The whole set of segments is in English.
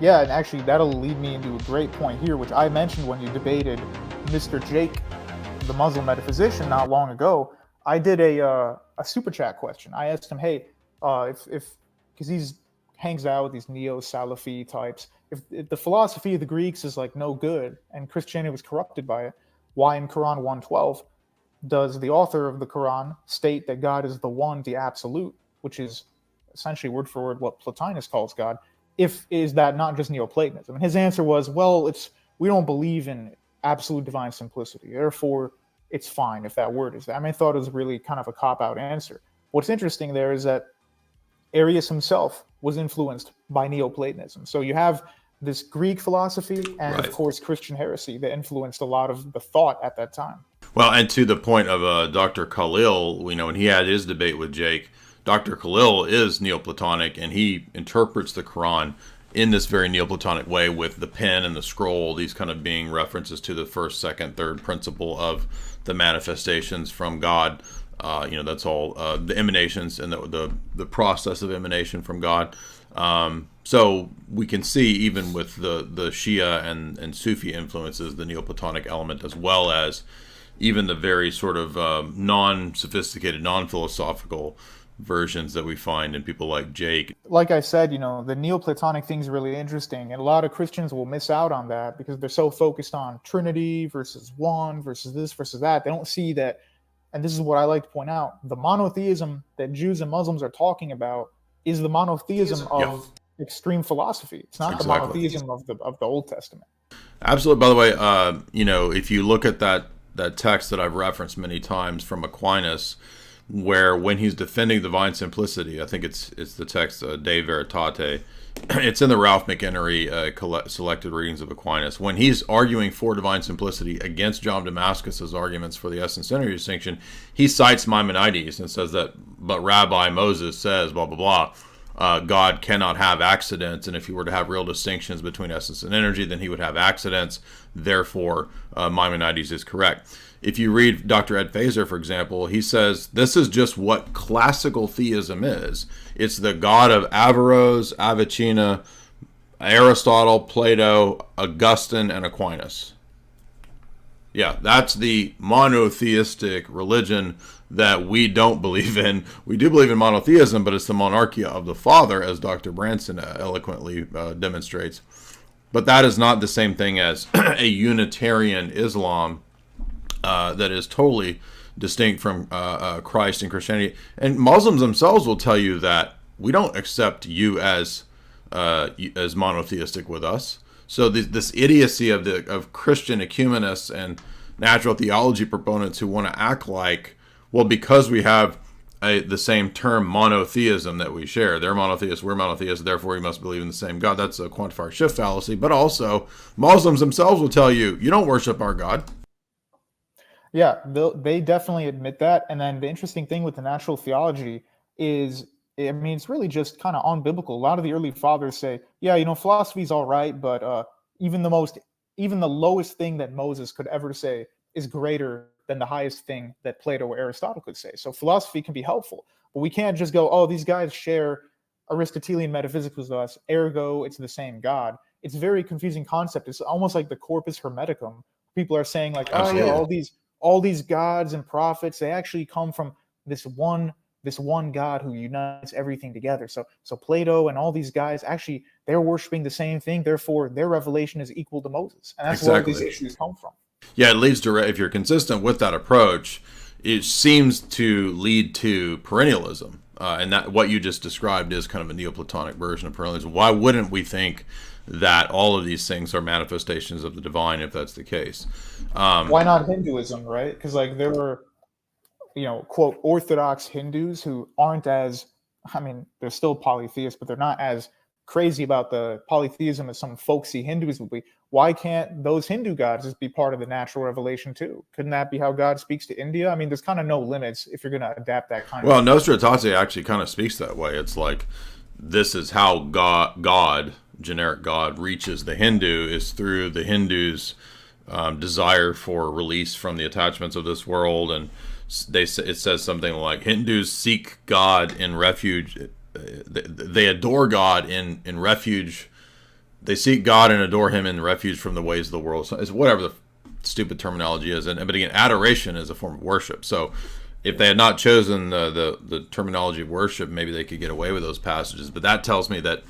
Yeah, and actually that'll lead me into a great point here, which I mentioned when you debated Mr. Jake, the Muslim metaphysician, not long ago. I did a super chat question. I asked him, hey, if because he's hangs out with these neo Salafi types, if the philosophy of the Greeks is like no good and Christianity was corrupted by it, why in Quran 112 does the author of the Quran state that God is the one, the absolute, which is essentially word for word what Plotinus calls God? If is that not just Neoplatonism? And his answer was, well, it's we don't believe in absolute divine simplicity, therefore it's fine if that word is that. I mean, I thought it was really kind of a cop out answer. What's interesting there is that Arius himself was influenced by Neoplatonism. So you have this Greek philosophy and, of Right. course, Christian heresy that influenced a lot of the thought at that time. Well, and to the point of Dr. Khalil, when he had his debate with Jake, Dr. Khalil is Neoplatonic, and he interprets the Quran in this very Neoplatonic way, with the pen and the scroll, these kind of being references to the first, second, third principle of the manifestations from God. That's all the emanations and the process of emanation from God. So we can see, even with the Shia and Sufi influences, the Neoplatonic element, as well as even the very sort of non-sophisticated, non-philosophical versions that we find in people like Jake. Like I said, the Neoplatonic thing is really interesting, and a lot of Christians will miss out on that because they're so focused on Trinity versus one versus this versus that. They don't see that, and this is what I like to point out: the monotheism that Jews and Muslims are talking about is the monotheism Yeah, of extreme philosophy. It's not the exactly. monotheism of the Old Testament. Absolutely. By the way, if you look at that text that I've referenced many times from Aquinas, where when he's defending divine simplicity, I think it's the text De Veritate. It's in the Ralph McHenry selected readings of Aquinas. When he's arguing for divine simplicity against John Damascus's arguments for the essence energy distinction, he cites Maimonides and says that, but Rabbi Moses says, blah, blah, blah. God cannot have accidents, and if he were to have real distinctions between essence and energy, then he would have accidents. Therefore, Maimonides is correct. If you read Dr. Ed Fazer, for example, he says this is just what classical theism is. It's the God of Averroes, Avicenna, Aristotle, Plato, Augustine, and Aquinas. Yeah, that's the monotheistic religion that we don't believe in. We do believe in monotheism, but it's the monarchia of the Father, as Dr. Branson eloquently demonstrates. But that is not the same thing as a Unitarian Islam that is totally distinct from Christ and Christianity. And Muslims themselves will tell you that we don't accept you as monotheistic with us. So this idiocy of Christian ecumenists and natural theology proponents who want to act like, well, because we have the same term monotheism that we share, they're monotheists, we're monotheists, therefore we must believe in the same God. That's a quantifier shift fallacy. But also, Muslims themselves will tell you, you don't worship our God. Yeah, they definitely admit that. And then the interesting thing with the natural theology is, I mean, it's really just kind of unbiblical. A lot of the early fathers say, yeah, philosophy's all right, but even the lowest thing that Moses could ever say is greater than the highest thing that Plato or Aristotle could say. So philosophy can be helpful, but we can't just go, oh, these guys share Aristotelian metaphysics with us, ergo it's the same God. It's a very confusing concept. It's almost like the corpus hermeticum. People are saying like, oh yeah, Absolutely. all these gods and prophets, they actually come from this one God who unites everything together. So Plato and all these guys, actually they're worshiping the same thing, therefore their revelation is equal to Moses, and that's where these Exactly. issues come from. Yeah, it leads to, if you're consistent with that approach, it seems to lead to perennialism. And that what you just described is kind of a Neoplatonic version of perennialism. Why wouldn't we think that all of these things are manifestations of the divine if that's the case? Why not Hinduism, right? Because like there were, quote, Orthodox Hindus who aren't as, I mean, they're still polytheists, but they're not as crazy about the polytheism as some folksy Hindus would be. Why can't those Hindu gods just be part of the natural revelation too? Couldn't that be how God speaks to India? I mean, there's kind of no limits if you're going to adapt that kind Well, of. Nostra Aetate actually kind of speaks that way. It's like this is how God, generic God, reaches the Hindu, is through the Hindu's desire for release from the attachments of this world. And it says something like Hindus seek God in refuge. They adore God in refuge they seek God and adore Him in refuge from the ways of the world. So it's whatever the stupid terminology is. But again, adoration is a form of worship. So if they had not chosen the terminology of worship, maybe they could get away with those passages. But that tells me that,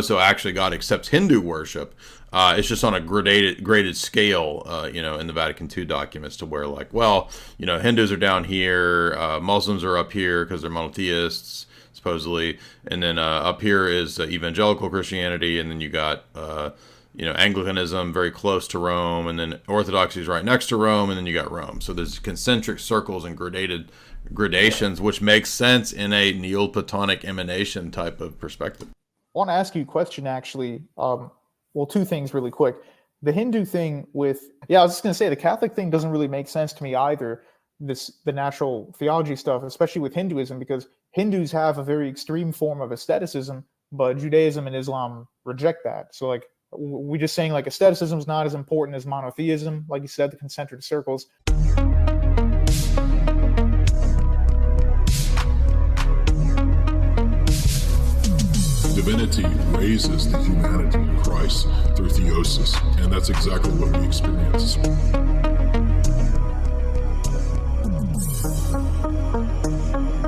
so actually God accepts Hindu worship. It's just on a graded scale, in the Vatican II documents, to where Hindus are down here, Muslims are up here because they're monotheists, supposedly, and then up here is evangelical Christianity, and then you got Anglicanism very close to Rome, and then Orthodoxy is right next to Rome, and then you got Rome. So there's concentric circles and gradations, which makes sense in a Neoplatonic emanation type of perspective. I want to ask you a question, actually. Two things really quick. The Hindu thing I was just going to say, the Catholic thing doesn't really make sense to me either. The natural theology stuff, especially with Hinduism, because Hindus have a very extreme form of aestheticism, but Judaism and Islam reject that. So we're just saying aestheticism is not as important as monotheism, like you said, the concentric circles. Divinity raises the humanity in Christ through theosis, and that's exactly what we experience.